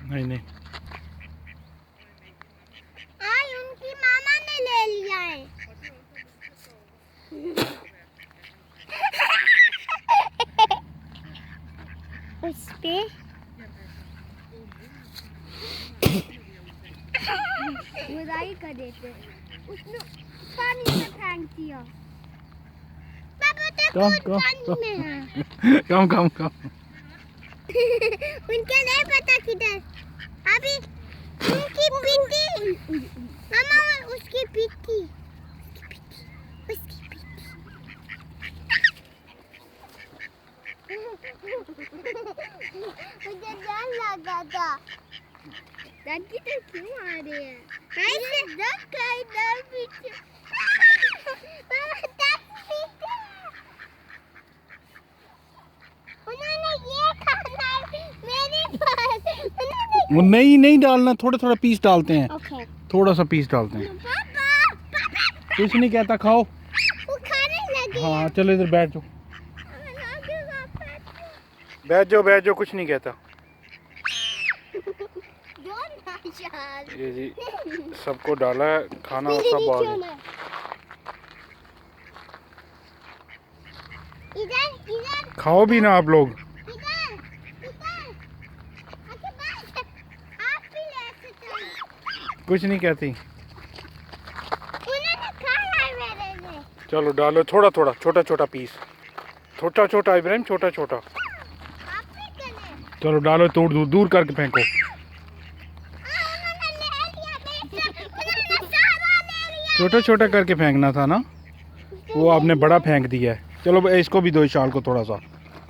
नहीं नहीं, आज उनकी मामा ने ले लिया है। उस पे बुराई कर देते, उसने पानी में फेंक दिया। पापा तो कम खुद कम पानी में है। कम कम कम। उनके नहीं पता किधर। अभी उनकी पीठी, मामा उसकी पीठी, उसकी पीठी। मुझे डर लगा था। दादी तो क्यों आ रही है? ऐसे डर पीछे। उन्होंने ये खाना है मेरे पास। वो नहीं नहीं डालना, थोड़ा थोड़ा पीस डालते हैं। ओके। थोड़ा सा पीस डालते हैं। पापा कुछ नहीं कहता, खाओ। वो खाने लगे। हाँ चलो इधर बैठ जाओ, बैठ जाओ बैठ जाओ, कुछ नहीं कहता। ये जी सबको डाला है खाना और सब आ गए। इधर इधर खाओ भी ना आप लोग। इधर इधर। अच्छा बस आप भी ले सकते हो। कुछ नहीं कहती। उन्होंने खाया है मेरे से। चलो डालो थोड़ा थोड़ा, छोटा छोटा पीस, छोटा छोटा इब्राहिम, छोटा छोटा। आप भी करें। चलो डालो, दूर दूर दूर करके फेंको। उन्होंने ले लिया मेरे से। उन्होंने सारा ले लिया। छोटा छोटा करके फेंकना था ना, वो आपने बड़ा फेंक दिया है। चलो इसको भी दो, इस शाल को थोड़ा सा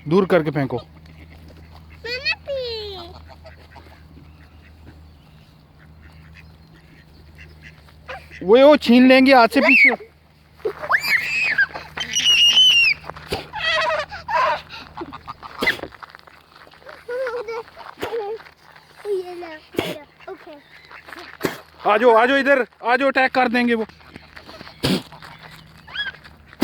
दूर करके फेंको। मैंने पी। वो छीन लेंगे हाथ से पीछे। ये ले ओके। आ जाओ इधर, आ जाओ, अटैक कर देंगे वो।